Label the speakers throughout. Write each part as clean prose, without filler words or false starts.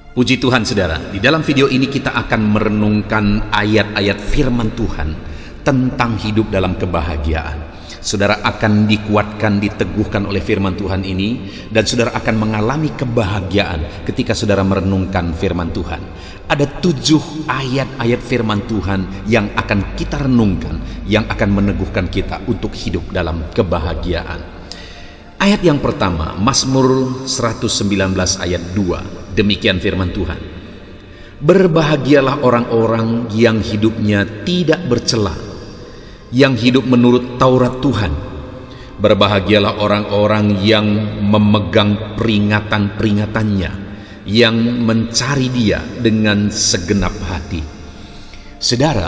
Speaker 1: Puji Tuhan saudara, di dalam video ini kita akan merenungkan ayat-ayat firman Tuhan tentang hidup dalam kebahagiaan. Saudara akan dikuatkan, diteguhkan oleh firman Tuhan ini, dan saudara akan mengalami kebahagiaan ketika saudara merenungkan firman Tuhan. Ada 7 ayat-ayat firman Tuhan yang akan kita renungkan, yang akan meneguhkan kita untuk hidup dalam kebahagiaan. Ayat yang pertama, Mazmur 119 ayat 2. Demikian firman Tuhan. Berbahagialah orang-orang yang hidupnya tidak bercela, yang hidup menurut Taurat Tuhan. Berbahagialah orang-orang yang memegang peringatan-peringatannya, yang mencari Dia dengan segenap hati. Saudara,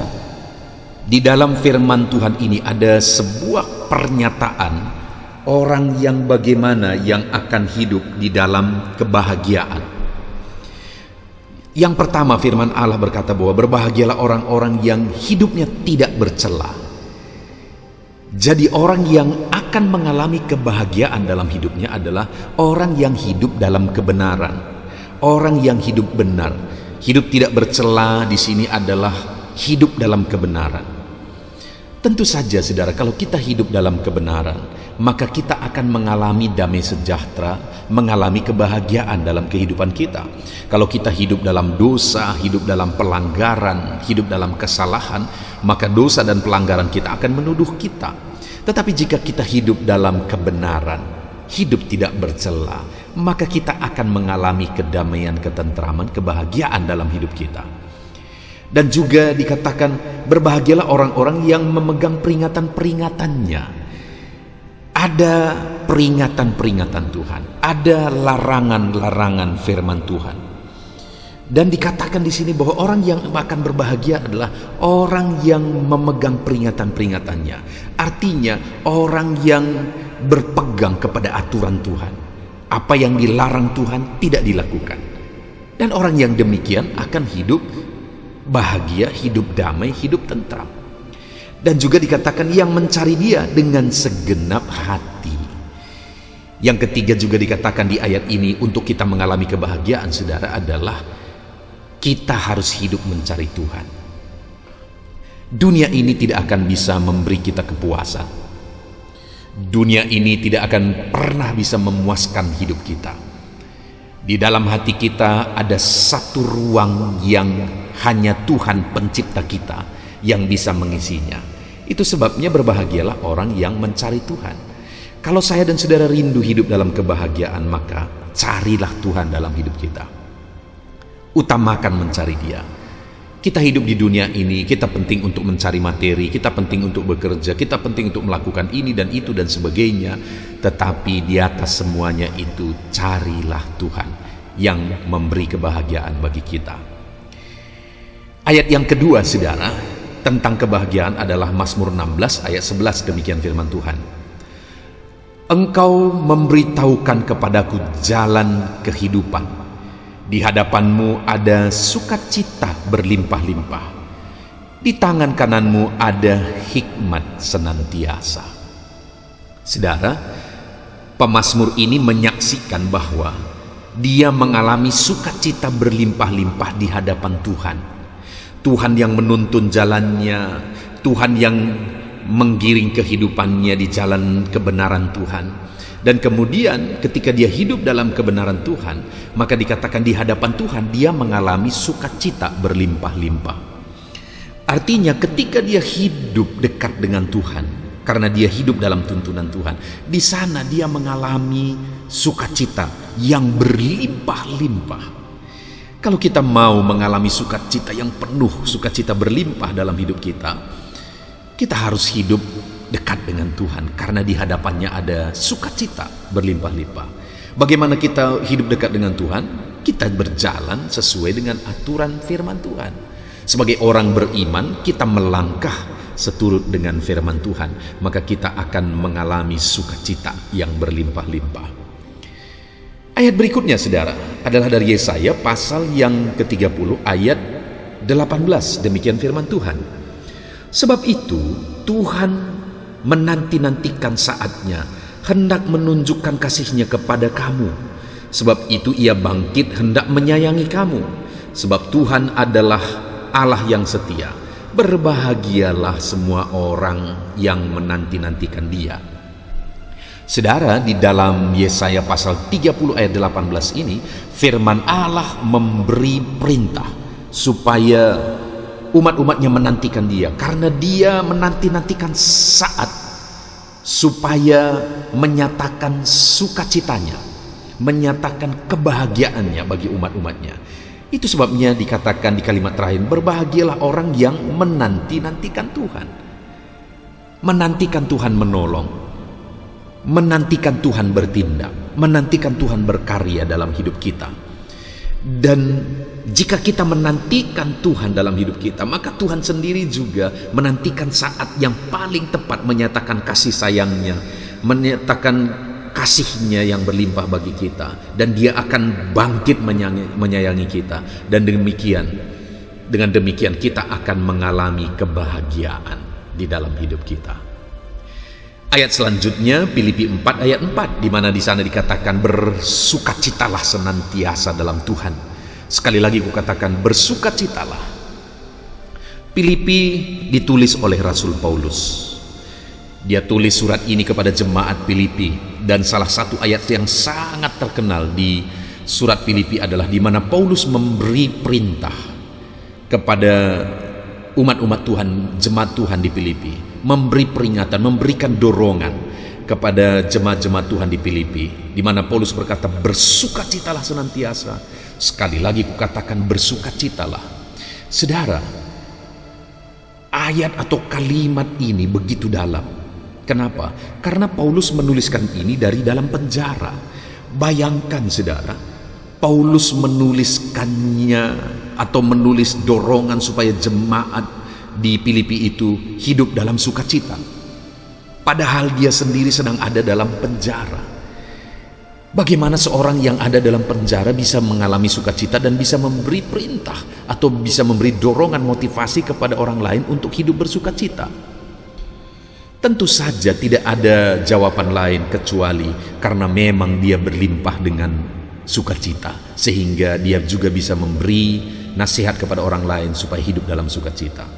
Speaker 1: di dalam firman Tuhan ini ada sebuah pernyataan orang yang bagaimana yang akan hidup di dalam kebahagiaan. Yang pertama, firman Allah berkata bahwa berbahagialah orang-orang yang hidupnya tidak bercela. Jadi orang yang akan mengalami kebahagiaan dalam hidupnya adalah orang yang hidup dalam kebenaran, orang yang hidup benar. Hidup tidak bercela di sini adalah hidup dalam kebenaran. Tentu saja saudara, kalau kita hidup dalam kebenaran, maka kita akan mengalami damai sejahtera, mengalami kebahagiaan dalam kehidupan kita. Kalau kita hidup dalam dosa, hidup dalam pelanggaran, hidup dalam kesalahan, maka dosa dan pelanggaran kita akan menuduh kita. Tetapi jika kita hidup dalam kebenaran, hidup tidak bercela, maka kita akan mengalami kedamaian, ketentraman, kebahagiaan dalam hidup kita. Dan juga dikatakan berbahagialah orang-orang yang memegang peringatan-peringatannya. Ada peringatan-peringatan Tuhan, ada larangan-larangan firman Tuhan. Dan dikatakan di sini bahwa orang yang akan berbahagia adalah orang yang memegang peringatan-peringatannya. Artinya orang yang berpegang kepada aturan Tuhan. Apa yang dilarang Tuhan tidak dilakukan. Dan orang yang demikian akan hidup bahagia, hidup damai, hidup tentram. Dan juga dikatakan yang mencari Dia dengan segenap hati. Yang ketiga juga dikatakan di ayat ini untuk kita mengalami kebahagiaan saudara adalah kita harus hidup mencari Tuhan. Dunia ini tidak akan bisa memberi kita kepuasan. Dunia ini tidak akan pernah bisa memuaskan hidup kita. Di dalam hati kita ada satu ruang yang hanya Tuhan pencipta kita yang bisa mengisinya. Itu sebabnya berbahagialah orang yang mencari Tuhan. Kalau saya dan saudara rindu hidup dalam kebahagiaan, maka carilah Tuhan dalam hidup kita. Utamakan mencari Dia. Kita hidup di dunia ini, kita penting untuk mencari materi, kita penting untuk bekerja, kita penting untuk melakukan ini dan itu dan sebagainya. Tetapi di atas semuanya itu, carilah Tuhan yang memberi kebahagiaan bagi kita. Ayat yang kedua saudara, tentang kebahagiaan adalah Mazmur 16 ayat 11. Demikian firman Tuhan. Engkau memberitahukan kepadaku jalan kehidupan. Di hadapanmu ada sukacita berlimpah-limpah. Di tangan kananmu ada hikmat senantiasa. Saudara, pemazmur ini menyaksikan bahwa dia mengalami sukacita berlimpah-limpah di hadapan Tuhan. Tuhan yang menuntun jalannya, Tuhan yang menggiring kehidupannya di jalan kebenaran Tuhan. Dan kemudian ketika dia hidup dalam kebenaran Tuhan, maka dikatakan di hadapan Tuhan dia mengalami sukacita berlimpah-limpah. Artinya ketika dia hidup dekat dengan Tuhan, karena dia hidup dalam tuntunan Tuhan, di sana dia mengalami sukacita yang berlimpah-limpah. Kalau kita mau mengalami sukacita yang penuh, sukacita berlimpah dalam hidup kita, kita harus hidup dekat dengan Tuhan, karena di hadapannya ada sukacita berlimpah-limpah. Bagaimana kita hidup dekat dengan Tuhan? Kita berjalan sesuai dengan aturan firman Tuhan. Sebagai orang beriman, kita melangkah seturut dengan firman Tuhan, maka kita akan mengalami sukacita yang berlimpah-limpah. Ayat berikutnya saudara adalah dari Yesaya pasal yang ke-30 ayat 18. Demikian firman Tuhan. Sebab itu Tuhan menanti-nantikan saatnya hendak menunjukkan kasih-Nya kepada kamu, Sebab itu ia bangkit hendak menyayangi kamu. Sebab Tuhan adalah Allah yang setia. Berbahagialah semua orang yang menanti-nantikan Dia. Saudara, di dalam Yesaya pasal 30 ayat 18 ini, firman Allah memberi perintah supaya umat-umatnya menantikan Dia, karena Dia menanti-nantikan saat supaya menyatakan sukacitanya, menyatakan kebahagiaannya bagi umat-umatnya. Itu sebabnya dikatakan di kalimat terakhir, berbahagialah orang yang menanti-nantikan Tuhan. Menantikan Tuhan menolong, menantikan Tuhan bertindak, menantikan Tuhan berkarya dalam hidup kita. Dan jika kita menantikan Tuhan dalam hidup kita, maka Tuhan sendiri juga menantikan saat yang paling tepat menyatakan kasih sayangnya, menyatakan kasihnya yang berlimpah bagi kita, dan Dia akan bangkit menyayangi kita, dan dengan demikian kita akan mengalami kebahagiaan di dalam hidup kita. Ayat selanjutnya Filipi 4 ayat 4, di mana di sana dikatakan bersukacitalah senantiasa dalam Tuhan. Sekali lagi kukatakan bersukacitalah. Filipi ditulis oleh Rasul Paulus. Dia tulis surat ini kepada jemaat Filipi, dan salah satu ayat yang sangat terkenal di surat Filipi adalah di mana Paulus memberi perintah kepada umat-umat Tuhan, jemaat Tuhan di Filipi, memberi peringatan, memberikan dorongan kepada jemaat-jemaat Tuhan di Filipi, di mana Paulus berkata bersukacitalah senantiasa. Sekali lagi kukatakan bersukacitalah. Saudara, ayat atau kalimat ini begitu dalam. Kenapa? Karena Paulus menuliskan ini dari dalam penjara. Bayangkan saudara, Paulus menuliskannya atau menulis dorongan supaya jemaat di Filipi itu hidup dalam sukacita. Padahal dia sendiri sedang ada dalam penjara. Bagaimana seorang yang ada dalam penjara bisa mengalami sukacita dan bisa memberi perintah atau bisa memberi dorongan motivasi kepada orang lain untuk hidup bersukacita? Tentu saja tidak ada jawaban lain kecuali karena memang dia berlimpah dengan sukacita, sehingga dia juga bisa memberi nasihat kepada orang lain supaya hidup dalam sukacita.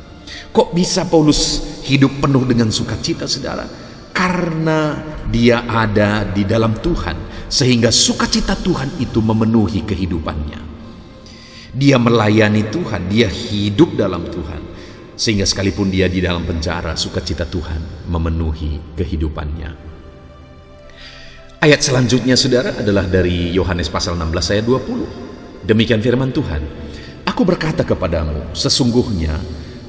Speaker 1: Kok bisa Paulus hidup penuh dengan sukacita, saudara? Karena dia ada di dalam Tuhan, sehingga sukacita Tuhan itu memenuhi kehidupannya. Dia melayani Tuhan, dia hidup dalam Tuhan, sehingga sekalipun dia di dalam penjara, sukacita Tuhan memenuhi kehidupannya. Ayat selanjutnya saudara adalah dari Yohanes pasal 16 ayat 20. Demikian firman Tuhan, aku berkata kepadamu, sesungguhnya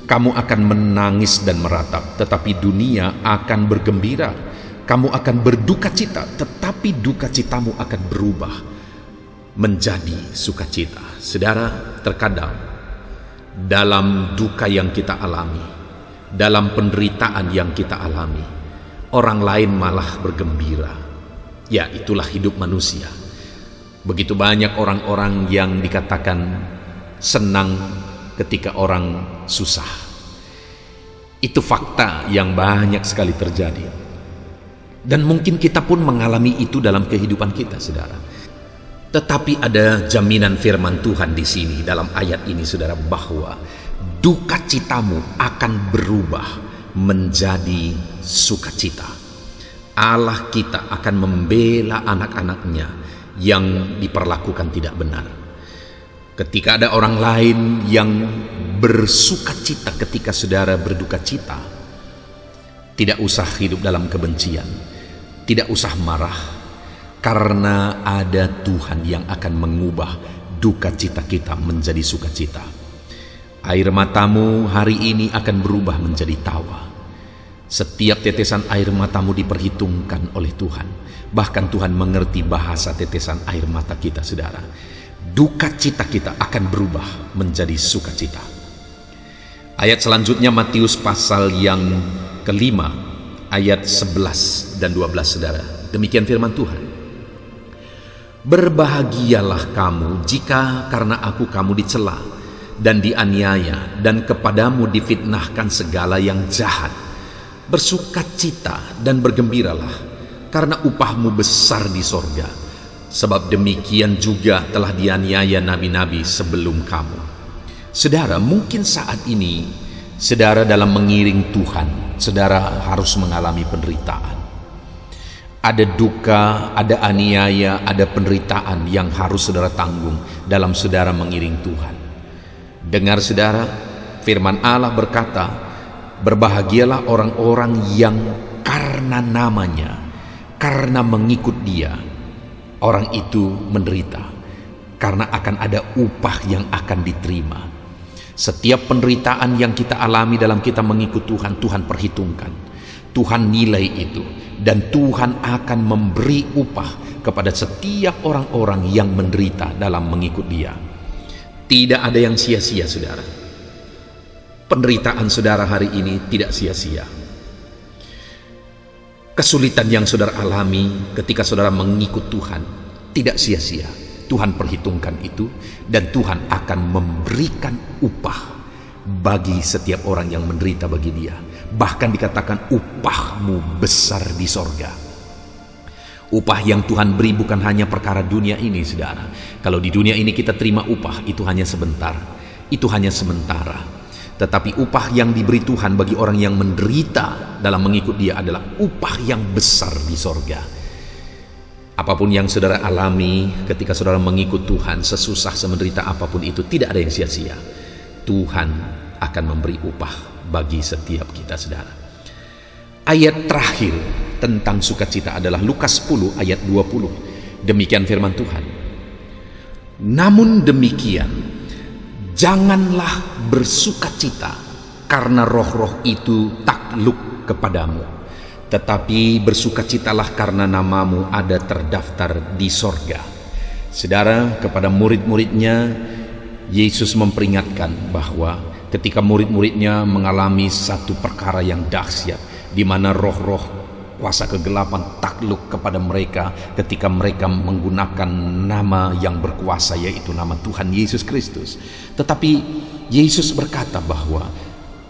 Speaker 1: kamu akan menangis dan meratap, tetapi dunia akan bergembira. Kamu akan berduka cita, tetapi duka citamu akan berubah menjadi sukacita. Saudara, terkadang dalam duka yang kita alami, dalam penderitaan yang kita alami, orang lain malah bergembira. Ya, itulah hidup manusia. Begitu banyak orang-orang yang dikatakan senang ketika orang susah. Itu fakta yang banyak sekali terjadi. Dan mungkin kita pun mengalami itu dalam kehidupan kita, saudara. Tetapi ada jaminan firman Tuhan di sini dalam ayat ini, saudara, bahwa duka citamu akan berubah menjadi sukacita. Allah kita akan membela anak-anaknya yang diperlakukan tidak benar. Ketika ada orang lain yang bersukacita ketika saudara berduka cita, tidak usah hidup dalam kebencian, tidak usah marah, karena ada Tuhan yang akan mengubah duka cita kita menjadi sukacita. Air matamu hari ini akan berubah menjadi tawa. Setiap tetesan air matamu diperhitungkan oleh Tuhan. Bahkan Tuhan mengerti bahasa tetesan air mata kita, saudara. Duka cita kita akan berubah menjadi sukacita. Ayat selanjutnya Matius pasal yang kelima, ayat 11 dan 12, saudara. Demikian firman Tuhan. Berbahagialah kamu jika karena aku kamu dicela dan dianiaya dan kepadamu difitnahkan segala yang jahat. Bersukacita dan bergembiralah karena upahmu besar di sorga. Sebab demikian juga telah dianiaya nabi-nabi sebelum kamu. Saudara, mungkin saat ini saudara dalam mengiring Tuhan, saudara harus mengalami penderitaan. Ada duka, ada aniaya, ada penderitaan yang harus saudara tanggung dalam saudara mengiring Tuhan. Dengar saudara, firman Allah berkata, berbahagialah orang-orang yang karena namanya, karena mengikut Dia, orang itu menderita, karena akan ada upah yang akan diterima. Setiap penderitaan yang kita alami dalam kita mengikut Tuhan, Tuhan perhitungkan, Tuhan nilai itu, dan Tuhan akan memberi upah kepada setiap orang-orang yang menderita dalam mengikut Dia. Tidak ada yang sia-sia, saudara. Penderitaan saudara hari ini tidak sia-sia. Kesulitan yang saudara alami ketika saudara mengikut Tuhan tidak sia-sia. Tuhan perhitungkan itu, dan Tuhan akan memberikan upah bagi setiap orang yang menderita bagi Dia. Bahkan dikatakan upahmu besar di sorga. Upah yang Tuhan beri bukan hanya perkara dunia ini, saudara. Kalau di dunia ini kita terima upah, itu hanya sebentar, itu hanya sementara. Tetapi upah yang diberi Tuhan bagi orang yang menderita dalam mengikut Dia adalah upah yang besar di sorga. Apapun yang saudara alami ketika saudara mengikut Tuhan, sesusah, semenderita apapun itu, tidak ada yang sia-sia. Tuhan akan memberi upah bagi setiap kita, saudara. Ayat terakhir tentang sukacita adalah Lukas 10 ayat 20. Demikian firman Tuhan. Namun demikian, janganlah bersukacita karena roh-roh itu takluk kepadamu, tetapi bersukacitalah karena namamu ada terdaftar di sorga. Saudara, kepada murid-muridnya, Yesus memperingatkan bahwa ketika murid-muridnya mengalami satu perkara yang dahsyat, di mana roh-roh kuasa kegelapan takluk kepada mereka ketika mereka menggunakan nama yang berkuasa, yaitu nama Tuhan Yesus Kristus. Tetapi Yesus berkata bahwa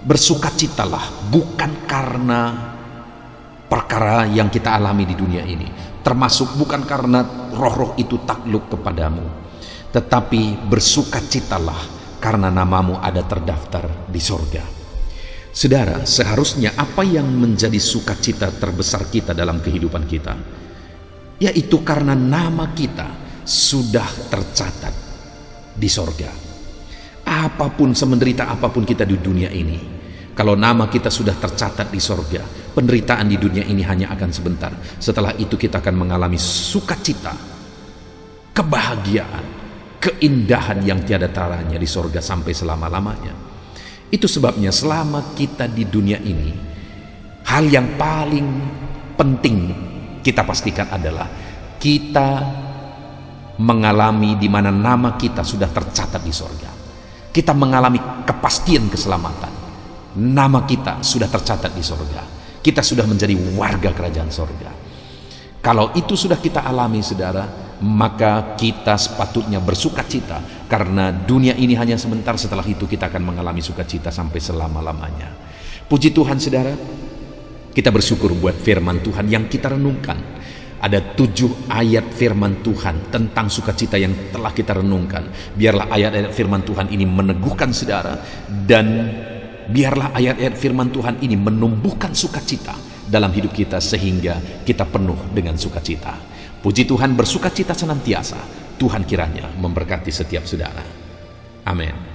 Speaker 1: bersukacitalah bukan karena perkara yang kita alami di dunia ini, termasuk bukan karena roh-roh itu takluk kepadamu, tetapi bersukacitalah karena namamu ada terdaftar di sorga. Saudara, seharusnya apa yang menjadi sukacita terbesar kita dalam kehidupan kita, yaitu karena nama kita sudah tercatat di sorga. Apapun, semenderita apapun kita di dunia ini, kalau nama kita sudah tercatat di sorga, penderitaan di dunia ini hanya akan sebentar. Setelah itu kita akan mengalami sukacita, kebahagiaan, keindahan yang tiada taranya di sorga sampai selama-lamanya. Itu sebabnya selama kita di dunia ini, hal yang paling penting kita pastikan adalah kita mengalami di mana nama kita sudah tercatat di sorga. Kita mengalami kepastian keselamatan. Nama kita sudah tercatat di sorga. Kita sudah menjadi warga kerajaan sorga. Kalau itu sudah kita alami, saudara, maka kita sepatutnya bersukacita, karena dunia ini hanya sebentar. Setelah itu kita akan mengalami sukacita sampai selama-lamanya. Puji Tuhan, saudara, kita bersyukur buat firman Tuhan yang kita renungkan. Ada 7 ayat firman Tuhan tentang sukacita yang telah kita renungkan. Biarlah ayat-ayat firman Tuhan ini meneguhkan saudara, dan biarlah ayat-ayat firman Tuhan ini menumbuhkan sukacita dalam hidup kita sehingga kita penuh dengan sukacita. Puji Tuhan, bersukacita senantiasa. Tuhan kiranya memberkati setiap saudara. Amin.